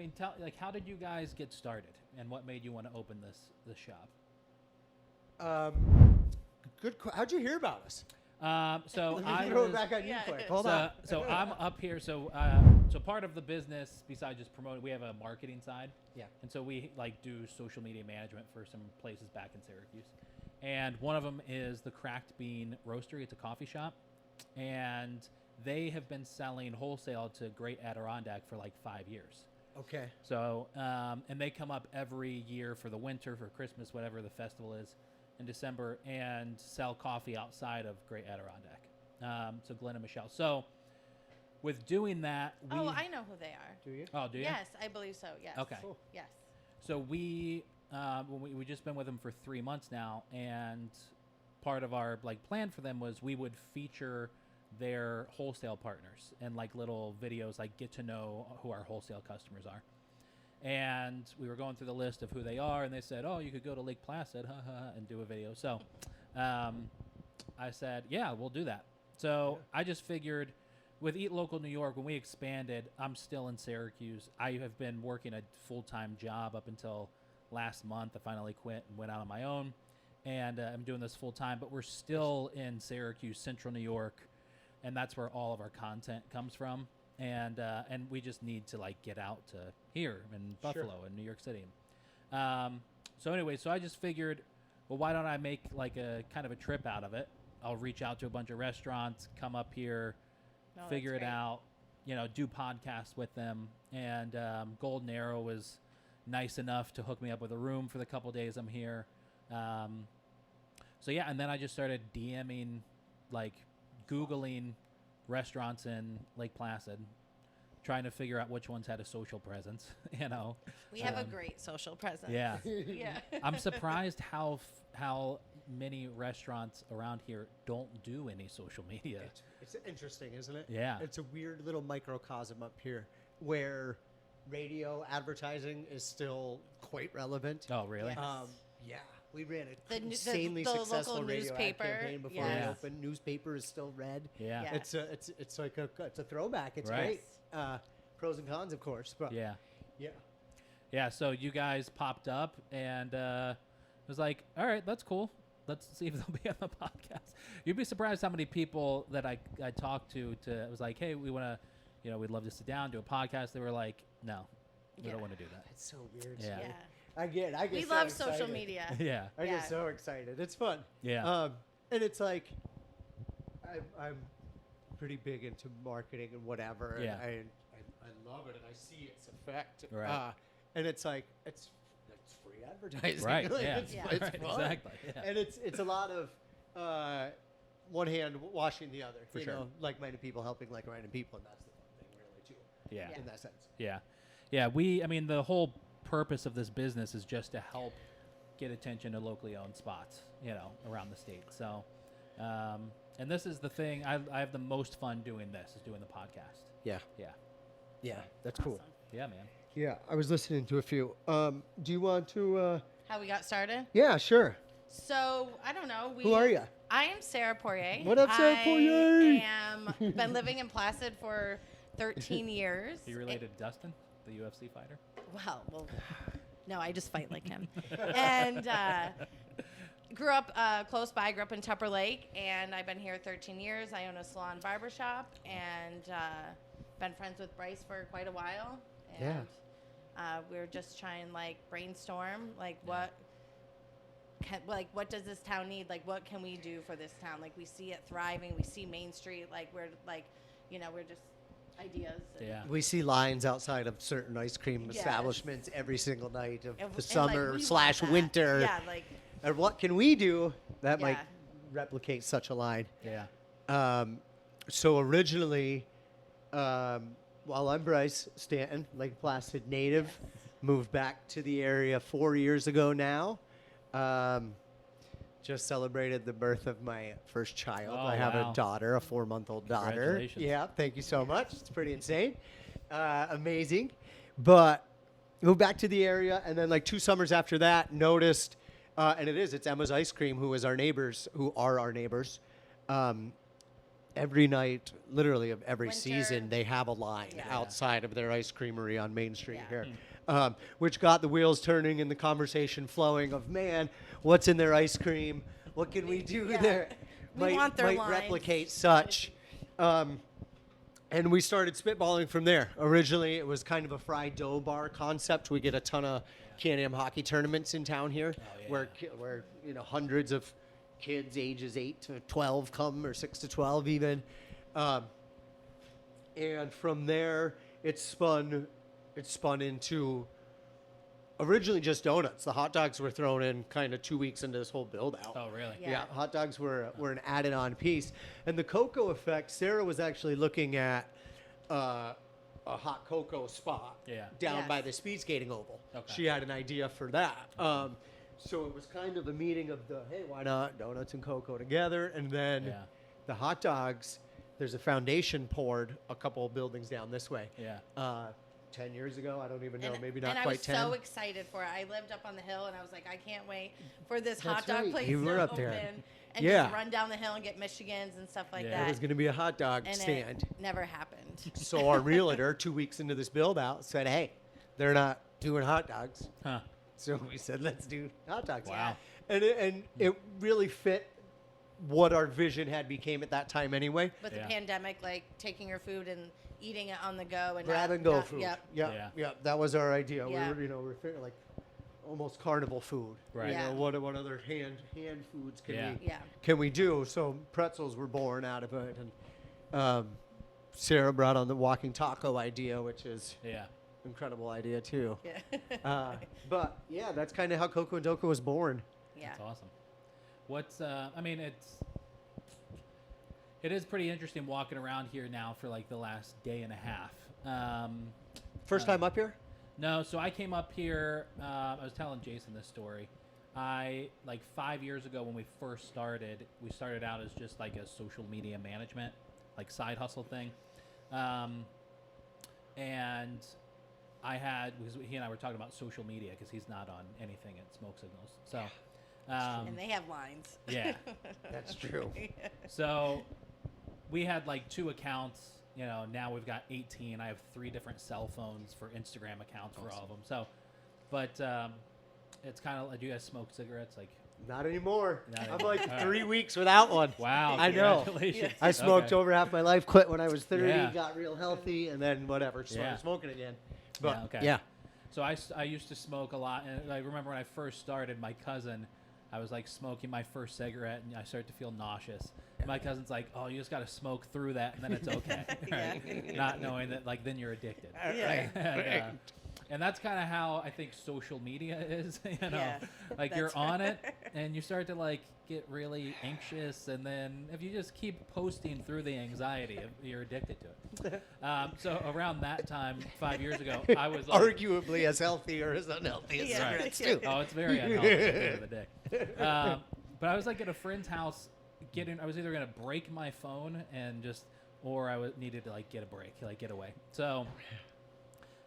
mean, how did you guys get started, and what made you want to open this shop? How'd you hear about us? So Let me I throw was, it back on you Yeah. quick. Hold on. so I'm up here. So part of the business, besides just promoting, we have a marketing side. Yeah. And so we do social media management for some places back in Syracuse, and one of them is the Cracked Bean Roastery. It's a coffee shop, and they have been selling wholesale to Great Adirondack for like 5 years. Okay. So, and they come up every year for the winter, for Christmas, whatever the festival is in December, and sell coffee outside of Great Adirondack. So Glenn and Michelle. So with doing that, we... Oh, I know who they are. Do you? Oh, do you? Yes, I believe so. Yes. Okay. Cool. Yes. So we just been with them for 3 months now, and part of our plan for them was we would feature their wholesale partners and little videos, get to know who our wholesale customers are. And we were going through the list of who they are, and they said, "Oh, you could go to Lake Placid, and do a video." So, I said, "Yeah, we'll do that." So I just figured, with Eat Local New York, when we expanded, I'm still in Syracuse. I have been working a full-time job up until last month. I finally quit and went out on my own, and I'm doing this full-time. But we're still in Syracuse, Central New York, and that's where all of our content comes from. And we just need to get out to here in Buffalo and New York City. So anyway, so I just figured, well, why don't I make a kind of a trip out of it? I'll reach out to a bunch of restaurants, come up here, No, figure that's it great. out, do podcasts with them. And Golden Arrow was nice enough to hook me up with a room for the couple days I'm here. So yeah, and then I just started DMing, Googling restaurants in Lake Placid, trying to figure out which ones had a social presence. We have a great social presence. Yeah. Yeah. I'm surprised how many restaurants around here don't do any social media. It's interesting, isn't it? Yeah. It's a weird little microcosm up here where radio advertising is still quite relevant. Oh, really? Yeah. Yeah. We ran The an nu- the- insanely the successful local radio ad newspaper, campaign before yes. we opened. Newspaper is still read. Yeah. Yeah. It's like it's a throwback. It's Right. great. Pros and cons, of course, but Yeah. yeah. Yeah, so you guys popped up, and it was like, all right, that's cool. Let's see if they'll be on the podcast. You'd be surprised how many people that I talked to it was like, hey, we want to, we'd love to sit down, do a podcast. They were like, no, we Yeah. don't want to do that. It's so weird. Yeah. Yeah. I get We so love social excited. media. Yeah. I Yeah. get so excited. It's fun. Yeah. And it's like, I'm pretty big into marketing and whatever. And Yeah. I love it, and I see its effect. Right. And it's like it's free advertising. Right. Like, Yeah. It's, Yeah. it's Right, fun. exactly. Yeah. And it's a lot of one hand washing the other. For sure. Like-minded people helping like-minded people, and that's the fun thing, really, too. Yeah. Yeah. In that sense. Yeah. Yeah. I mean, the whole purpose of this business is just to help get attention to locally owned spots, around the state. So, and this is the thing, I have the most fun doing this, is doing the podcast. Yeah. Yeah. Yeah. That's cool. Awesome. Yeah, man. Yeah. I was listening to a few. Do you want to? How we got started? Yeah. Sure. So I don't know. Who are you? I am Sarah Poirier. What up, Sarah Poirier? I am been living in Placid for 13 years. Are you related to Dustin, the UFC fighter? Well, no, I just fight like him. And grew up close by. Grew up in Tupper Lake, and I've been here 13 years. I own a salon barbershop, and been friends with Bryce for quite a while. And we were just trying brainstorm what does this town need? What can we do for this town? We see it thriving. We see Main Street. We're just ideas. and- Yeah. We see lines outside of certain ice cream Yes. establishments every single night of And the we summer want slash that. winter. Yeah, And what can we do that might Yeah. replicate such a line? Yeah. So originally, while I'm Bryce Stanton, Lake Placid native, moved back to the area 4 years ago now. Just celebrated the birth of my first child. Oh, I have wow. a daughter, a 4-month-old daughter. Congratulations. Yeah, thank you so much. It's pretty insane. Amazing. But moved back to the area, and then 2 summers after that, noticed, and it's Emma's Ice Cream, who are our neighbors, every night, literally of every Winter. season, they have a line Yeah. outside of their ice creamery on Main Street Yeah. here, which got the wheels turning and the conversation flowing of, man, what's in their ice cream? What can we do Yeah. there? We want their might lines. replicate such. And we started spitballing from there. Originally, it was kind of a fried dough bar concept. We get a ton of Can-Am hockey tournaments in town here, where hundreds of kids ages 8 to 12 come, or 6 to 12 even. And from there, it spun into originally just donuts. The hot dogs were thrown in kind of 2 weeks into this whole build out. Oh, really? Yeah. Hot dogs were an added on piece. And the cocoa effect, Sarah was actually looking at a hot cocoa spot down Yes. by the speed skating oval. Okay. She had an idea for that. So it was kind of a meeting of the, hey, why not donuts and cocoa together? And then the hot dogs, there's a foundation poured a couple of buildings down this way. Yeah. 10 years ago, I don't even know, And- maybe not and quite 10. I was so excited for it. I lived up on the hill, and I was like, I can't wait for this hot That's dog right. place You were to up there. open and Yeah. just run down the hill and get Michigans and stuff like Yeah. that. It was going to be a hot dog and stand. it never happened. So our realtor, 2 weeks into this build out, said, hey, they're not doing hot dogs. Huh. So we said, let's do hot dogs. Wow. And it really fit what our vision had became at that time anyway. With Yeah. the pandemic, like taking your food and eating it on the go and Grab not, and go not- food. Yep. Yeah. That was our idea. Yeah. We were figuring like almost carnival food. Right. You Yeah. know, what other hand foods Yeah. can we do? So pretzels were born out of it, and Sarah brought on the walking taco idea, which is Yeah. incredible idea too. Yeah. But yeah, that's kind of how Coco and Doco was born. Yeah. That's awesome. What's I mean, it is pretty interesting walking around here now for like the last day and a half. First time up here? No, so I came up here. I was telling Jason this story. Like 5 years ago when we first started, we started out as just like a social media management, like side hustle thing. And because he and I were talking about social media because he's not on anything at Smoke Signals. So, And they have lines. yeah. That's true. So we had like 2 accounts. You know, now we've got 18. I have 3 different cell phones for Instagram accounts for all of them. So, but it's kind of. Do you guys smoke cigarettes? Like, Not anymore. Not I'm anymore. like All right. 3 weeks without one. wow! I know. Congratulations. I smoked Okay. over half my life, quit when I was 30, Yeah. got real healthy, and then whatever, started Yeah. smoking again. But Yeah, okay. yeah. So I used to smoke a lot, and I remember when I first started, my cousin, I was like smoking my first cigarette, and I started to feel nauseous. My cousin's like, "Oh, you just got to smoke through that, and then it's okay." Right? Yeah. Not knowing that, like, then you're addicted. Yeah. And that's kind of how I think social media is. You know, Yeah, like you're that's on right. it, and you start to like get really anxious, and then if you just keep posting through the anxiety, you're addicted to it. So around that time, 5 years ago, I was like, Arguably as healthy or as unhealthy as Yeah. cigarettes, too. oh, it's very unhealthy at the end of the day. But I was like at a friend's house I was either going to break my phone or I needed to like get a break, like get away. So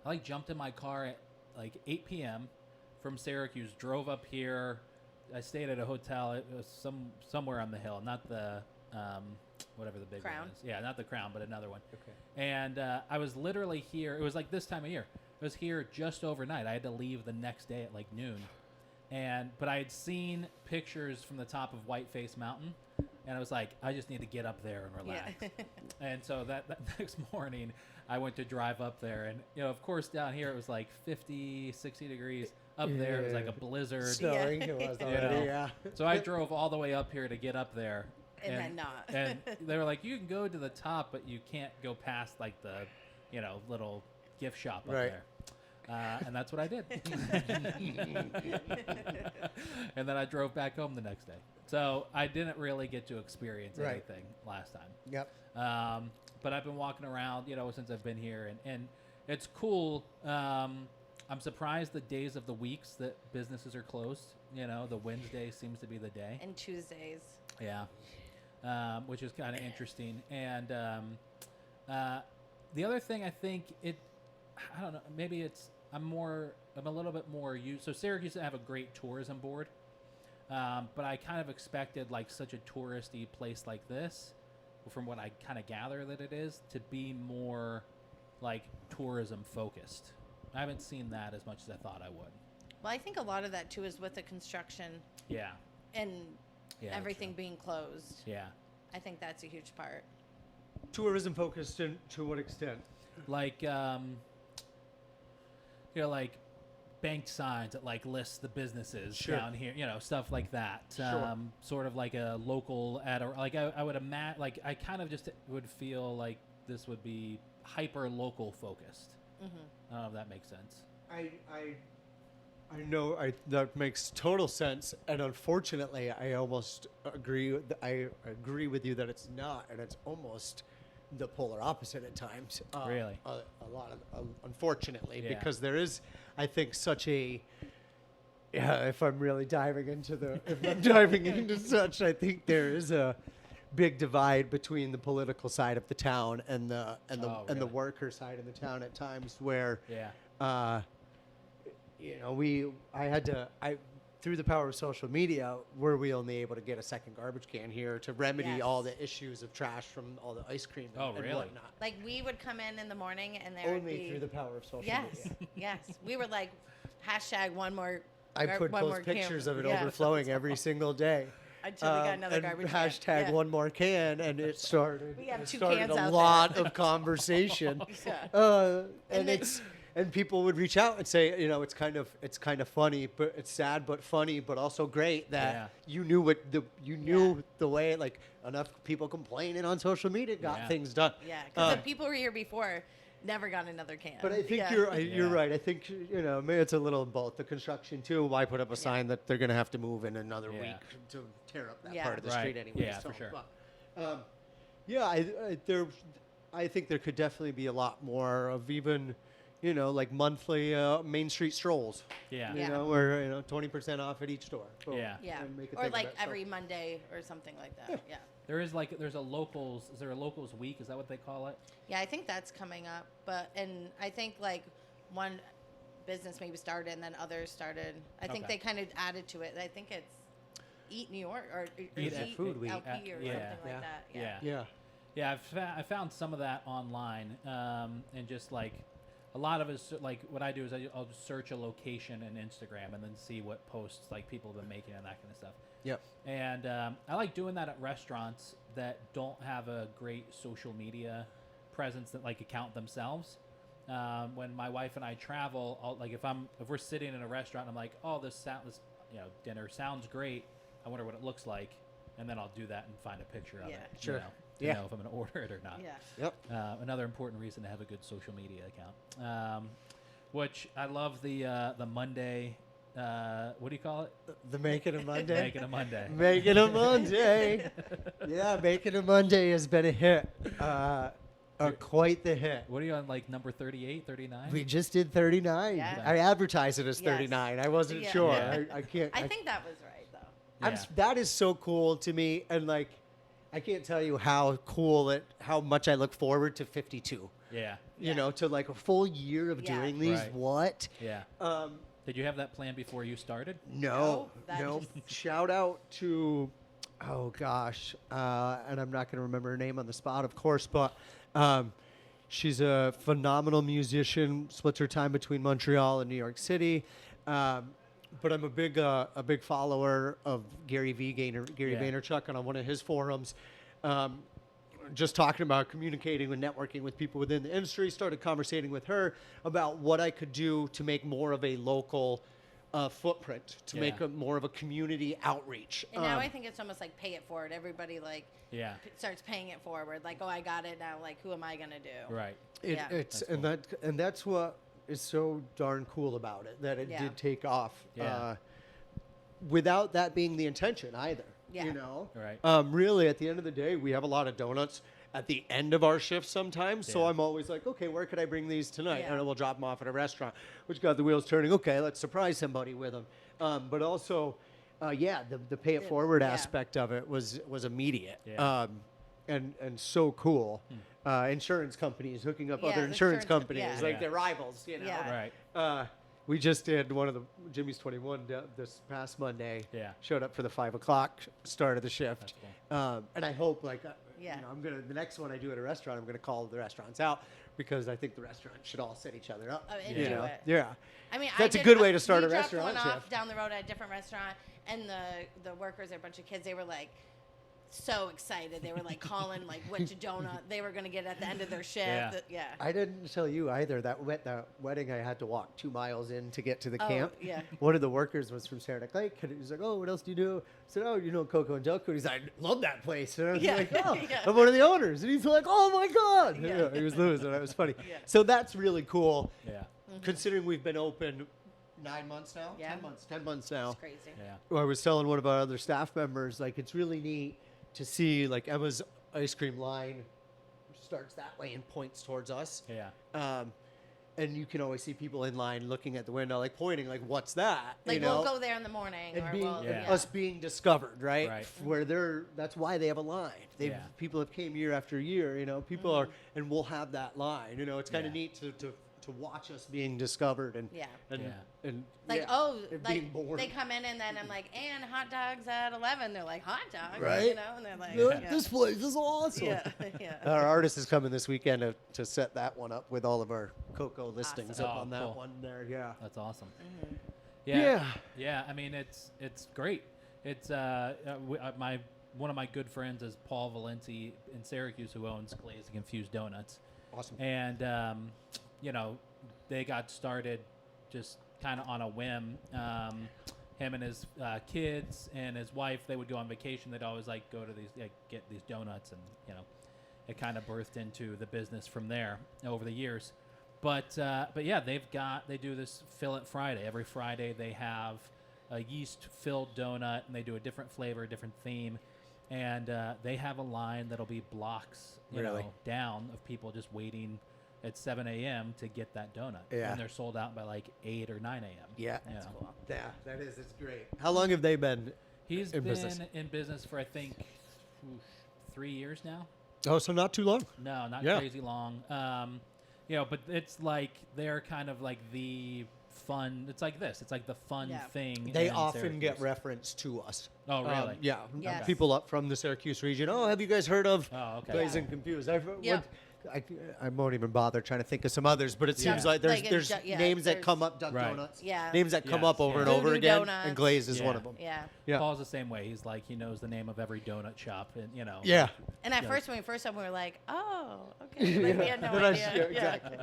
I like jumped in my car at like 8 p.m. from Syracuse, drove up here. I stayed at a hotel. It was somewhere on the hill, not the whatever the big Crown? one is. Yeah, not the Crown, but another one. Okay. And I was literally here. It was like this time of year. I was here just overnight. I had to leave the next day at like noon. But I had seen pictures from the top of Whiteface Mountain, and I was like, I just need to get up there and relax. Yeah. And so that next morning, I went to drive up there, and of course, down here it was like 50, 60 degrees. Up there, it was like a blizzard. Snowing, it was You already, know. yeah. So I drove all the way up here to get up there. And then not. And they were like, you can go to the top, but you can't go past like the, little gift shop up Right. there. And that's what I did. And then I drove back home the next day. So I didn't really get to experience Right. anything last time. Yep. But I've been walking around, since I've been here, and it's cool. I'm surprised the days of the weeks that businesses are closed. The Wednesday seems to be the day. And Tuesdays. Yeah, which is kind of interesting. And the other thing I think I don't know, maybe I'm a little bit more used. So Syracuse have a great tourism board, but I kind of expected like such a touristy place like this from what I kind of gather that it is, to be more like tourism focused. I haven't seen that as much as I thought I would. Well, I think a lot of that too is with the construction Yeah. and Yeah, everything true. being closed. Yeah. I think that's a huge part. Tourism focused to what extent? Like, like banked signs that like list the businesses Sure. down here, stuff like that. Sure. Sort of like a local like I would imagine, like I kind of just would feel like this would be hyper local focused. Mm-hmm. I don't know if that makes sense. I know that makes total sense, and unfortunately, I almost agree. I agree with you that it's not, and it's almost the polar opposite at times. Really? A lot of, unfortunately, Yeah. because there is, I think, such a. Yeah, if I'm really diving into such, I think there is a big divide between the political side of the town and the and the really? worker side of the town at times where. Yeah. I through the power of social media, were we only able to get a second garbage can here to remedy Yes. all the issues of trash from all the ice cream and, Oh, really? whatnot. Like we would come in the morning and there would Only be through the power of social yes, media. yes. We were like hashtag one more. I gar- put one post more pictures can. of it Yeah. overflowing every single day. Until we got another and garbage can. hashtag Yeah. one more can, and it started. We have it two started cans a out lot there. of conversation. Yeah. And And then- it's and people would reach out and say, it's kind of funny, but it's sad, but funny, but also great that Yeah. you knew the way, like, enough people complaining on social media got Yeah. things done. Yeah, because the people who were here before never got another can. But I think Yeah. you're Yeah. right. I think maybe it's a little of both. The construction too. Why put up a sign that they're going to have to move in another Yeah. week to tear up that Yeah. part of the Right. street anyway? Yeah, for sure. But, I think there could definitely be a lot more of even, like monthly Main Street strolls. Yeah. Yeah. Where 20% off at each store. Boom. Yeah. Yeah, And make a or thing of like that. So- every Monday or something like that. Yeah. There's a locals. Is there a locals week? Is that what they call it? Yeah, I think that's coming up. And I think like one business maybe started and then others started. I think Okay. they kind of added to it. I think it's Eat New York or Eat at Food Week. LP or Yeah. something like that. Yeah. Yeah. Yeah. I found some of that online, and just like a lot of us, like what I do is I'll just search a location in Instagram and then see what posts like people have been making and that kind of stuff. Yep. And I like doing that at restaurants that don't have a great social media presence that like account themselves. When my wife and I travel, if we're sitting in a restaurant, I'm like, oh, this dinner sounds great. I wonder what it looks like, and then I'll do that and find a picture of Yeah. it. Sure. To Yeah. know if I'm going to order it or not. Yeah. Yep. Another important reason to have a good social media account. Which I love the Monday. What do you call it? The Make It a Monday. Make it a Monday. Make It a Monday. Yeah, Make It a Monday has been a hit. Quite the hit. What are you on, like number 38, 39? We just did 39. Yeah. I advertised it as Yes. 39. I wasn't Yeah. sure. Yeah. I can't. I think that was right though. Yeah. That is so cool to me, and like, I can't tell you how how much I look forward to 52. Yeah. Yeah. To like a full year of Yeah. doing these. Right. What? Yeah. Um, Did you have that plan before you started? No, that no. just- Shout out to, oh gosh, and I'm not going to remember her name on the spot, of course, but she's a phenomenal musician. Splits her time between Montreal and New York City. But I'm a big follower of Gary Yeah. Vaynerchuk, and on one of his forums, just talking about communicating and networking with people within the industry, started conversating with her about what I could do to make more of a local footprint, to make Yeah. more of a community outreach. And now I think it's almost like pay it forward. Everybody like Yeah. starts paying it forward. Like, oh, I got it now. Like, who am I gonna do? Right. Yeah. It's That's and that's what is so darn cool about it, that it Yeah. did take off. Yeah. Without that being the intention either. Yeah. Right. Really, at the end of the day, we have a lot of donuts at the end of our shift sometimes. So Yeah. I'm always like, okay, where could I bring these tonight? Yeah. And we'll drop them off at a restaurant, which got the wheels turning. Okay, let's surprise somebody with them. But also, the pay it forward yeah. aspect of it was immediate. Yeah. And so cool. Insurance companies hooking up Yeah, other the insurance insurance- companies, yeah. like Yeah. their rivals, Yeah. Right. We just did one of the Jimmy's 21 this past Monday. Yeah. Showed up for the 5 o'clock start of the shift. That's And I hope, like, Yeah. I'm gonna the next one I do at a restaurant, I'm gonna call the restaurants out because I think the restaurant should all set each other up. Oh, and you do know? it. Yeah. I mean, That's a good way to start we a dropped restaurant, one off chef. down the road at a different restaurant, and the workers, they're a bunch of kids. They were like so excited. They were like calling like which donut they were gonna get at the end of their shift. Yeah. Yeah. I didn't tell you either. That wedding, I had to walk 2 miles in to get to the Oh, camp. yeah. One of the workers was from Saranac Lake. And he's like, "Oh, what else do you do?" I said, "Oh, you know Coco and Delco." He's like, "I love that place." And I was Yeah. like, "Oh, Yeah. I'm one of the owners." And he's like, "Oh my God!" Yeah. Yeah, he was losing. That was funny. Yeah. So that's really cool. Yeah. Considering we've been open 9 months now, Yeah. 10 months now. It's crazy. Yeah. I was telling one of our other staff members, like, it's really neat to see, like, Emma's ice cream line starts that way and points towards us. Yeah. And you can always see people in line looking at the window, like, pointing, like, what's that? Like you know? we'll go there in the morning, And or being, we'll and Yeah. us being discovered, right? Right. Where that's why they have a line. Yeah. People have came year after year, you know, people are, and we'll have that line, you know, it's kind of Yeah. neat to watch us being discovered and, Yeah. and, Yeah. and Like, yeah, oh, and being like born. they come in and then I'm like, and hot dogs at 11. They're like, hot dogs, Right. you know? And they're like, Look, yeah. this place is awesome. Yeah, yeah. Our artist is coming this weekend to set that one up with all of our Coco listings Awesome. up Oh, on that cool. one there. Yeah. That's awesome. Mm-hmm. Yeah. Yeah. Yeah. I mean, it's great. It's one of my good friends is Paul Valenti in Syracuse, who owns Glazed and Confused Donuts. Awesome. And you know, they got started just kind of on a whim. Him and his kids and his wife, they would go on vacation. They'd always like go to these, like, get these donuts, and you know, it kind of birthed into the business from there over the years. But yeah, they do this Fill It Friday. Every Friday they have a yeast-filled donut, and they do a different flavor, different theme, and they have a line that'll be blocks, Really? down of people just waiting at 7 a.m. to get that donut. Yeah. And they're sold out by like 8 or 9 a.m. Yeah. You That's know. cool. Yeah, that is. It's great. How long have they been? He's in been business? in business for, I think, 3 years now. Oh, so not too long. No, not Yeah. crazy long. But it's like they're kind of like the fun. It's like this. It's like the fun Yeah. thing. They in often get Syracuse. referenced to us. Oh, really? Yeah. Yes. People up from the Syracuse region. Oh, have you guys heard of Oh, okay. Glazed and Confused? Yeah. I won't even bother trying to think of some others, but it seems Yeah. like there's Like in there's Du- yeah, names that there's- come up, Duck Right. Donuts. Yeah. Names that come Yes, up over yeah. and over Voodoo again, Donuts. and Glazed is Yeah. one of them. Yeah. Yeah. Paul's the same way. He's like, he knows the name of every donut shop, and you know. Yeah. And at Yeah. first, when we first opened, we were like, oh, okay. Like, we had no Then I- idea. yeah, exactly.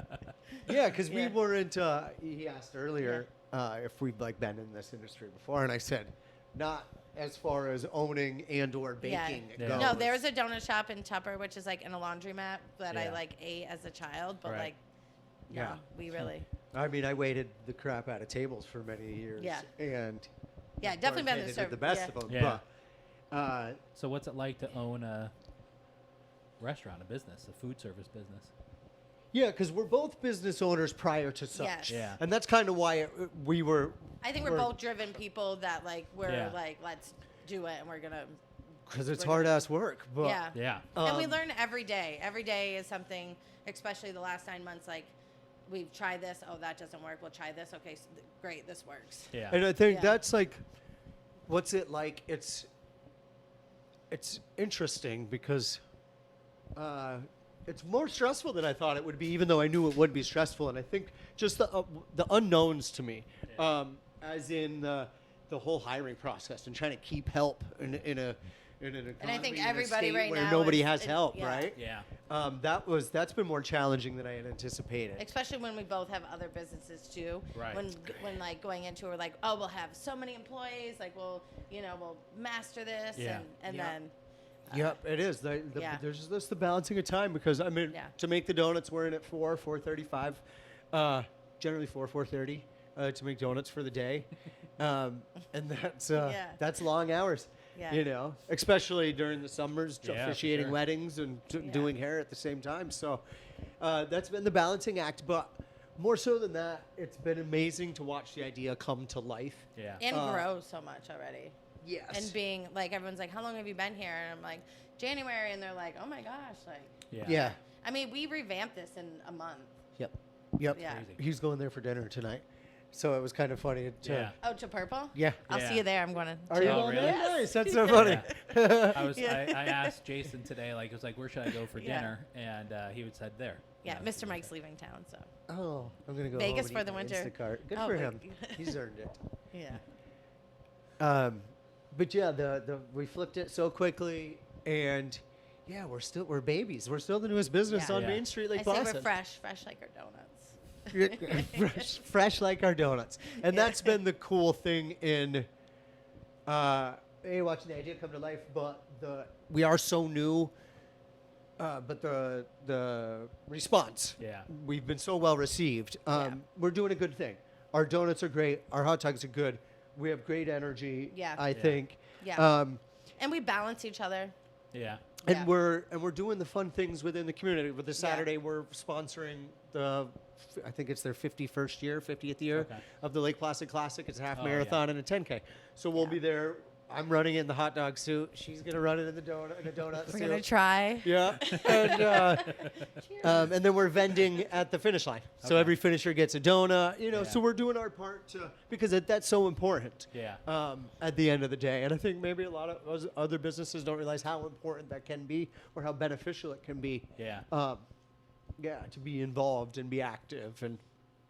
Yeah, because we Yeah. weren't. He asked earlier if we've like been in this industry before, and I said, not as far as owning and/or baking Yeah. goes. No, there was a donut shop in Tupper, which is like in a laundromat that I Yeah. like ate as a child, but Right. like, no, Yeah. we really, I mean, I waited the crap out of tables for many years. Yeah. And yeah, of definitely course, been they the did the best yeah. of them. Yeah. But So what's it like to own a restaurant, a business, a food service business? yeah, because we're both business owners prior to such. Yes. Yeah. And that's kind of why we were. I think we're both driven people that like we're Yeah. like let's do it and we're gonna Because it's We're hard ass work. But, yeah. Yeah. And we um, learn every day. Every day is something, especially the last 9 months. Like we've tried this. Oh, that doesn't work. We'll try this. Okay, great. This works. Yeah. And I think Yeah. that's like, what's it like? It's interesting because it's more stressful than I thought it would be, even though I knew it would be stressful. And I think just the unknowns to me, as in the whole hiring process and trying to keep help in an economy, And I think in a everybody state right where now nobody is- has help, yeah. right? Yeah. That's been more challenging than I had anticipated. Especially when we both have other businesses too. Right. When like going into it, we're like, oh, we'll have so many employees. Like we'll master this. Yeah. And Yeah. then. Yep, it is. Yeah. There's just the balancing of time because I mean, Yeah. to make the donuts, we're in at 4:35, generally 4:30 to make donuts for the day, and Yeah. that's long hours. Yeah. You know, especially during the summers, Yeah, for officiating sure. weddings and Yeah. doing hair at the same time. So that's been the balancing act. But more so than that, it's been amazing to watch the idea come to life. Yeah. And grow so much already. Yes. And being like, everyone's like, how long have you been here? And I'm like, January. And they're like, oh my gosh. Like, Yeah. Yeah. I mean, we revamped this in a month. Yep. Yep. Yeah. Crazy. He's going there for dinner tonight. So it was kind of funny. Yeah. Oh, to Purple? Yeah. I'll Yeah. see you there. I'm going to. Are you Oh, going really? there? Nice. That's so funny. I asked Jason today, like, it was like, where should I go for Yeah. dinner? And he would said there. Yeah, You know, Mr. Mike's leaving town, so. Oh, I'm gonna go Vegas home and for eat the my winter. Instacart. Good Oh, for but- him. He's earned it. Yeah. But yeah, we flipped it so quickly, and yeah, we're babies. We're still the newest business Yeah. on Yeah. Main Street, I Lake say Placid. we're fresh like our donuts. fresh like our donuts, and Yeah. that's been the cool thing in watching the idea come to life. But we are so new, but the response, Yeah. we've been so well received. We're doing a good thing. Our donuts are great. Our hot dogs are good. We have great energy. Yeah. I Yeah. think. Yeah. And we balance each other. Yeah. And Yeah. we're doing the fun things within the community. With this Saturday, we're sponsoring I think it's their 50th year Okay. of the Lake Placid Classic. It's a half Oh, marathon and a 10K. So we'll Yeah. be there. I'm running it in the hot dog suit. She's gonna run it in the donut We're suit. going to try. Yeah, and then we're vending at the finish line. So Okay. every finisher gets a donut. Yeah. So we're doing our part because that's so important. Yeah. At the end of the day, and I think maybe a lot of other businesses don't realize how important that can be or how beneficial it can be. Yeah. To be involved and be active and.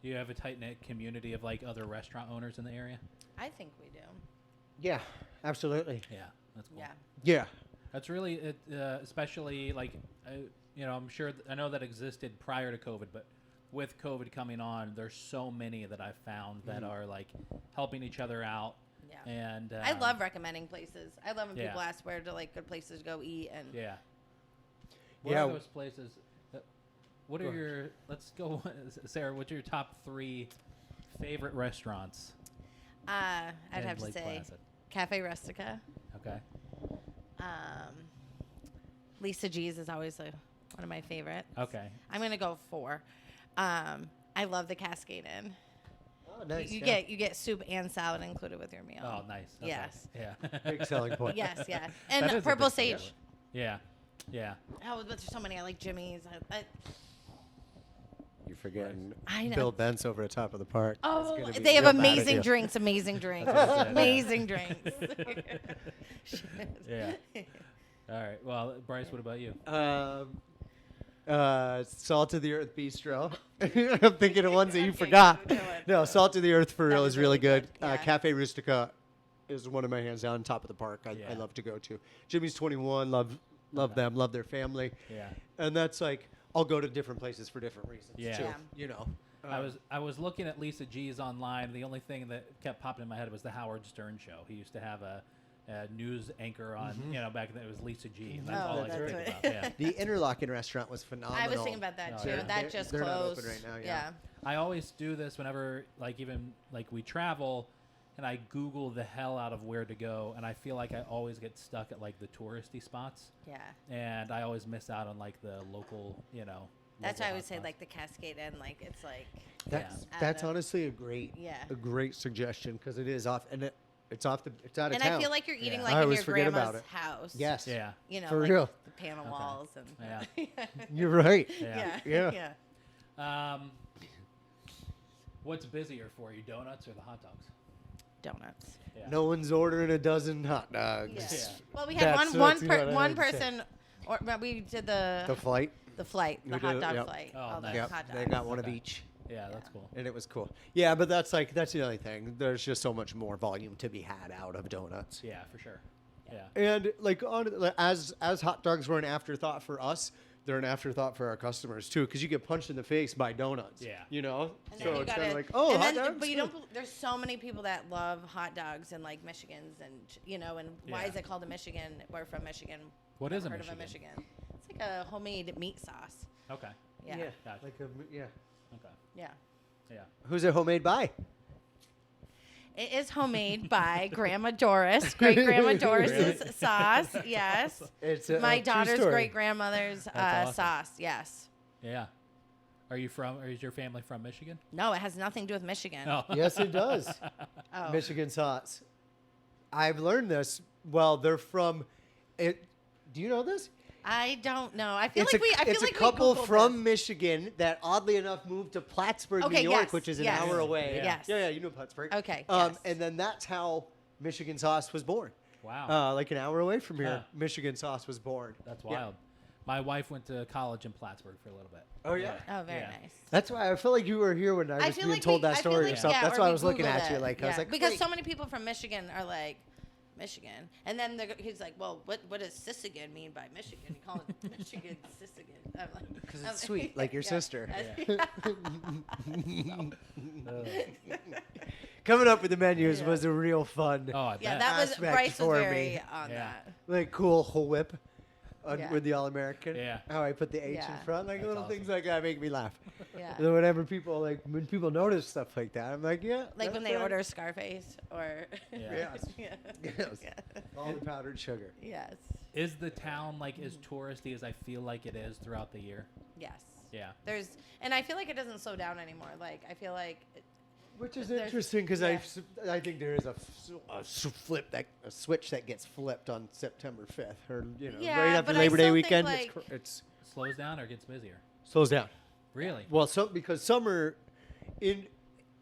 You have a tight knit community of like other restaurant owners in the area. I think we do. Yeah, absolutely. Yeah, that's cool. Yeah. Yeah. That's really, especially like, I'm sure I know that existed prior to COVID, but with COVID coming on, there's so many that I've found that are like helping each other out. Yeah. And I love recommending places. I love when Yeah. people ask where to like good places to go eat and Yeah. What Yeah. are those places? What Go are ahead. your? Let's go, Sarah. What's your top 3 favorite restaurants? I'd in have to Lake say Placid? Cafe Rustica. Okay. Lisa G's is always one of my favorites. Okay. I'm gonna go 4. I love the Cascade Inn. Oh, nice. You get soup and salad included with your meal. Oh, nice. Okay. Yes. Yeah. Big selling point. Yes, yeah. That is And a Purple big selling Sage. point. Yeah. Yeah. Oh, but there's so many. I like Jimmy's. You're forgetting I know. Bill Bent's over at top of the park. Oh, It's gonna be they have real mad at amazing you. drinks. Amazing drinks. That's what I said, yeah. amazing drinks. Yeah. All right. Well, Bryce, what about you? Salt of the Earth Bistro. I'm thinking of ones that you forgot. do it. No, Salt of the Earth for That real is is really really good. good, yeah. Cafe Rustica is one of my hands down top of the park. I Yeah. love to go to. Jimmy's 21. Love them. Love their family. Yeah. And that's like I'll go to different places for different reasons Yeah. too. Yeah. You know. I was looking at Lisa G's online. The only thing that kept popping in my head was the Howard Stern show. He used to have a news anchor on, back then it was Lisa G. And that's Oh, all I that's could think right. about. Yeah. The Interlocking restaurant was phenomenal. I was thinking about that Oh, too. yeah. That just they're not closed. open right now, yeah. I always do this whenever, like, even like we travel, and I Google the hell out of where to go, and I feel like I always get stuck at like the touristy spots, Yeah. and I always miss out on like the local, That's local why I would say hotspots. like the Cascade Inn. Like it's like. That's Yeah. that's Out of- honestly a great Yeah. suggestion because it is off and it's out of And town. I feel like you're eating Yeah. like I in always your forget grandma's about it. house. Yes. Yeah. You know, For like real. the panel Okay. walls and. Yeah. You're right. Yeah. Yeah. Yeah. What's busier for you, donuts or the hot dogs? Donuts. Yeah. No one's ordering a dozen hot dogs. Yeah. Yeah. Well, we had That's one what I one would say. person, or but we did the The flight. flight, the We hot did it, dog yep. flight. Oh, all the nice. Yep. hot dogs. They got one of Okay. each. Yeah, that's cool. And it was cool. Yeah, but that's the only thing. There's just so much more volume to be had out of donuts. Yeah, for sure. Yeah. And as hot dogs were an afterthought for us, they're an afterthought for our customers too, because you get punched in the face by donuts. Yeah. You know. And So then you it's gotta, kind of like, oh, and hot then, dogs. but you don't. There's so many people that love hot dogs in like Michigan's, and and why Yeah. is it called a Michigan? We're from Michigan. What is a Heard of a Michigan? Michigan? It's like a homemade meat sauce. Okay. Yeah. Gotcha. Like yeah. Okay. Yeah. Yeah. Who's it homemade by? It is homemade by Grandma Doris, great Grandma Doris's Really? sauce. Yes. It's My true daughter's story. great grandmother's That's awesome. sauce. Yes. Yeah. Or is your family from Michigan? No, it has nothing to do with Michigan. Oh. Yes, it does. Oh. Michigan sauce. I've learned this. Well, they're from it. Do you know this? I don't know. I feel It's like we. I feel it's like a couple we Googled from this. Michigan that oddly enough moved to Plattsburgh, Okay, New York, yes, which is an yes. hour away. Yeah. Yes. Yeah, you know Plattsburgh. Okay, yes. And then that's how Michigan sauce was born. Wow. Like an hour away from here, Huh. Michigan sauce was born. That's Yeah. wild. My wife went to college in Plattsburgh for a little bit. Oh, yeah? Oh, very Yeah. nice. That's why I feel like you were here when I was feel being like told we- that I feel story like- yourself. yeah, That's or why I we was looking Googled at you it. like I was like, because wait. so many people from Michigan are like Michigan, and then he's like, well, what does Sissigan mean by Michigan? You call it Michigan Sissigan. I'm like, Because I'm it's sweet, like your yeah. sister. Yeah. Coming up with the menus Yeah. was a real fun, Oh, I Yeah, bet. that was Aspect Bryce was for very me. on Yeah. that. like cool whole whip Yeah. with the All American. Yeah. How I put the H in Yeah. front, like That's little awesome. things like that make me laugh. Yeah. And whenever people when people notice stuff like that, I'm like, yeah. Like when that's they right. order Scarface or Yeah. Yes. yeah. Yes. Yeah. All the powdered sugar. Yes. Is the town like as touristy as I feel like it is throughout the year? Yes. Yeah. And I feel like it doesn't slow down anymore. Like I feel like Which is There's- interesting because yeah. I think there is a switch that gets flipped on September 5th or Yeah, right after but I Labor Day still think, weekend. like- It's Slows down or gets busier? slows down. Really? Well, because summer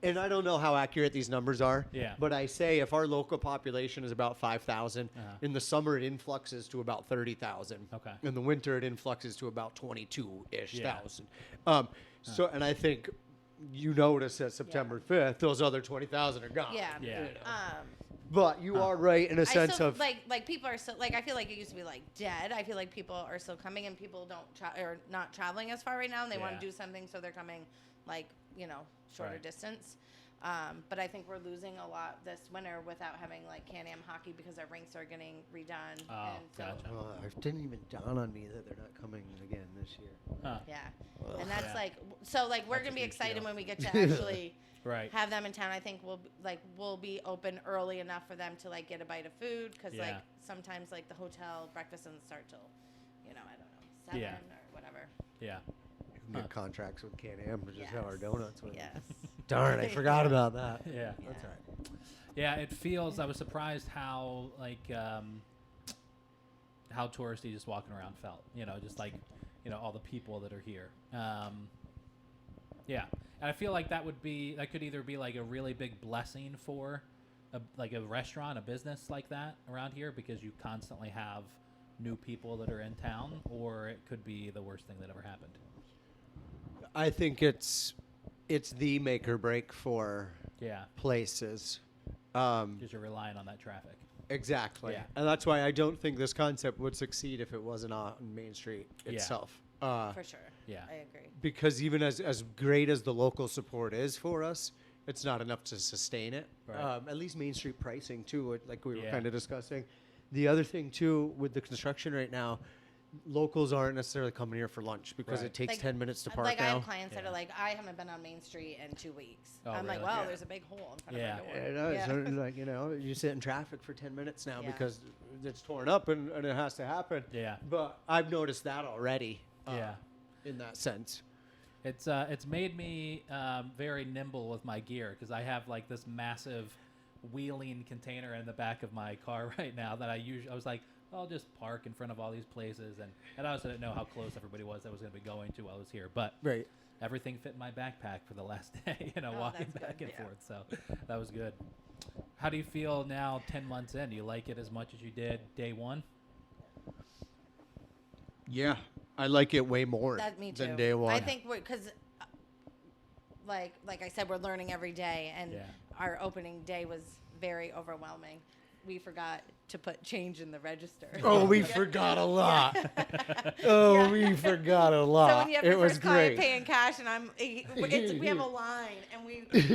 and I don't know how accurate these numbers are. Yeah. But I say if our local population is about 5,000, Uh-huh. in the summer it influxes to about 30,000. Okay. In the winter it influxes to about 22-ish Yeah. thousand. So and I think you notice that September 5th, those other 20,000 are gone. yeah. Yeah. But you are right in a I sense still, of like people are still like I feel like it used to be like dead. I feel like people are still coming and people don't or not traveling as far right now and they want Yeah. to do something so they're coming like shorter Right. distance. But I think we're losing a lot this winter without having like Can-Am hockey because our rinks are getting redone. Oh, and so, gotcha. it didn't even dawn on me that they're not coming again this year. Huh. Yeah, Ugh. and that's Yeah. like so like we're That's a gonna be huge excited deal. when we get to actually Right. have them in town. I think we'll be open early enough for them to like get a bite of food because like Yeah. sometimes like the hotel breakfast doesn't start till I don't know 7 Yeah. or whatever. Yeah. You can get contracts with Can-Am to just have our Yes. donuts with. Yes. Darn, I forgot about that. Yeah. That's all right. Yeah, it feels. I was surprised how how touristy just walking around felt. Just like all the people that are here. Yeah, and I feel like that could either be like a really big blessing for a restaurant, a business like that around here because you constantly have new people that are in town, or it could be the worst thing that ever happened. I think it's the make or break for Yeah, places. because you're relying on that traffic. Exactly. Yeah. And that's why I don't think this concept would succeed if it wasn't on Main Street Yeah. itself. For sure. Yeah. I agree. Because even as great as the local support is for us, it's not enough to sustain it. Right. At least Main Street pricing too, like we were Yeah. kind of discussing. The other thing too with the construction right now, locals aren't necessarily coming here for lunch because Right. it takes Like- 10 minutes to park Like I now. have clients that Yeah. are like, I haven't been on Main Street in 2 weeks. Oh, I'm like, really? wow, Yeah. there's a big hole in front Yeah. of my Yeah, door. it does. Yeah. So, like, you sit in traffic for 10 minutes now Yeah. because it's torn up and it has to happen. Yeah. But I've noticed that already. Yeah. In that sense. It's made me very nimble with my gear because I have like this massive wheeling container in the back of my car right now that I was like, I'll just park in front of all these places, and I also didn't know how close everybody was that was going to be going to while I was here, but Right. everything fit in my backpack for the last day, Oh, walking that's back good, and yeah. forth, so that was good. How do you feel now 10 months in? Do you like it as much as you did day one? Yeah. I like it way more Me too. than day one. I think because, like I said, we're learning every day, and Yeah. our opening day was very overwhelming. We forgot to put change in the register. Oh, we forgot a lot. Oh, we forgot a lot. So when you have it your was first client great. paying cash, and we have a line, and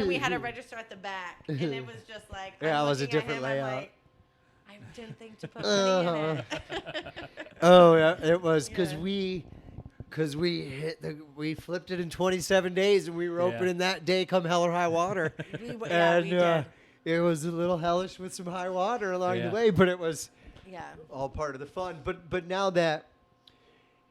we had a register at the back, and it was just like Yeah, I'm it was a looking at different him, I'm layout. like, I didn't think to put money in it. Oh, yeah, it was because Yeah. we flipped it in 27 days and we were Yeah. opening that day come hell or high water. we and did. it was a little hellish with some high water along Yeah. the way, but it was Yeah. all part of the fun. But now that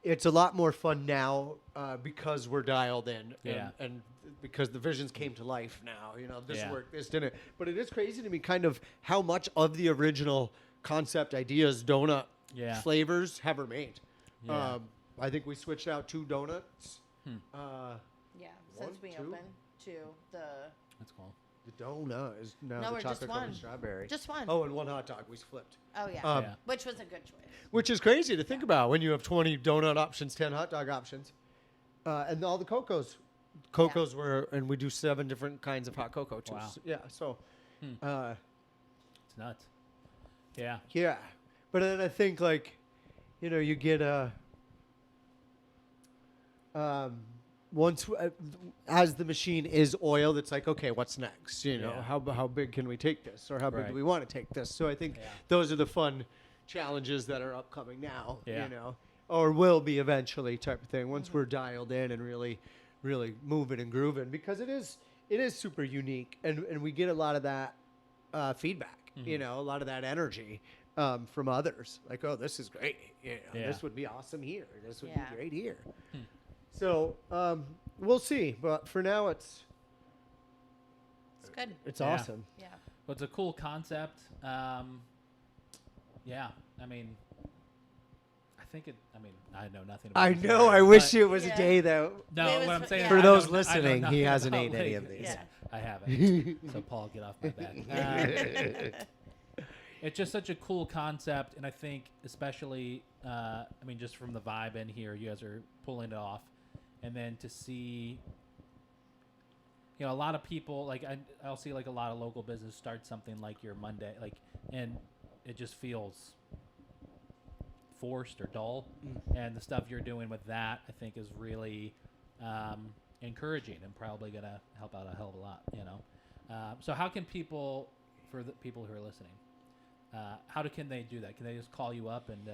it's a lot more fun now because we're dialed in Yeah. and because the visions came to life now. This Yeah. work, this didn't. But it is crazy to me kind of how much of the original concept ideas, donut Yeah. flavors have remained. Yeah. I think we switched out 2 donuts. Hmm. Yeah, One, since we 2? opened to the That's cool. The donut is now No, the we're just chocolate covered one. strawberry. just one. Oh, and 1 hot dog we flipped. Oh, yeah. Yeah. Which was a good choice. Which is crazy to think about when you have 20 donut options, 10 hot dog options, and all the Cocos. Cocos were, and we do 7 different kinds of hot cocoa too. Wow. Yeah, so, It's nuts. Yeah. yeah. But then I think like, you get once as the machine is oiled, it's like, okay, what's next? Yeah. How big can we take this, or how big Right. do we want to take this? So I think those are the fun challenges that are upcoming now. Yeah. Or will be eventually type of thing once we're dialed in and really moving and grooving, because it is super unique, and we get a lot of that feedback. A lot of that energy from others, like, oh, this is great. This would be awesome here. This would be great here. So we'll see, but for now it's good. It's Yeah. awesome. Yeah. Well, it's a cool concept. Yeah. I mean, I know nothing about I this know. area, I wish but- it was a day that. No, It was what I'm for- saying yeah. is For I those know- I know listening, he nothing hasn't about ate any Lake- of these. Yeah. I haven't. So Paul, get off my back. It's just such a cool concept, and I think especially, just from the vibe in here, you guys are pulling it off, and then to see, a lot of people, like I'll see like a lot of local business start something like your Monday, and it just feels forced or dull, and the stuff you're doing with that, I think, is really encouraging and probably gonna help out a hell of a lot. So how can people, for the people who are listening, can they do that? Can they just call you up and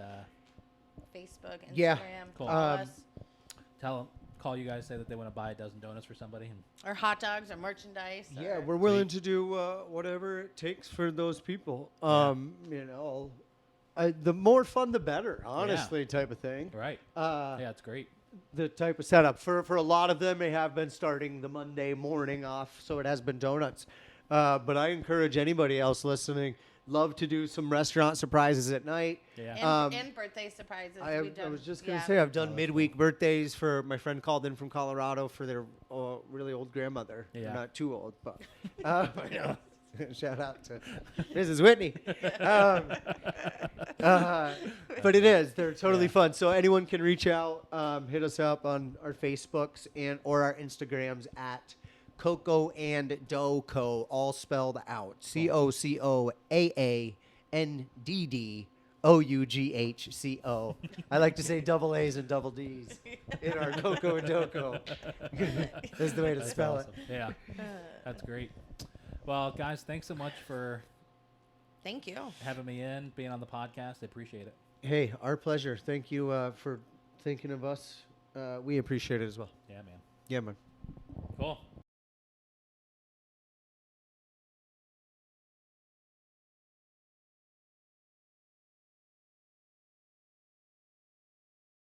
Facebook, Instagram, Yeah. Cool. call us, call you guys, say that they want to buy a dozen donuts for somebody? And or hot dogs, or merchandise. Yeah, or- we're willing to do whatever it takes for those people. The more fun, the better. Honestly, type of thing. right. Yeah, it's great. The type of setup for a lot of them, they have been starting the Monday morning off, so it has been donuts. But I encourage anybody else listening, love to do some restaurant surprises at night. Yeah. And birthday surprises. I We've done, was just going to yeah. say, I've done midweek birthdays for my friend called in from Colorado for their really old grandmother. Yeah. They're not too old, but shout out to Mrs. Whitney. But it is. They're totally fun. So anyone can reach out, hit us up on our Facebooks or our Instagrams at Coco and Dough Co, all spelled out. COCOAANDDOUGHCO. I like to say double A's and double D's in our Coco and Dough Co. That's the way to That's spell awesome. Yeah, that's great. Well, guys, thanks so much for Thank you. having me in, being on the podcast. I appreciate it. it. Hey, our pleasure. Thank you for thinking of us. We appreciate it as well. Yeah, man. Yeah, man.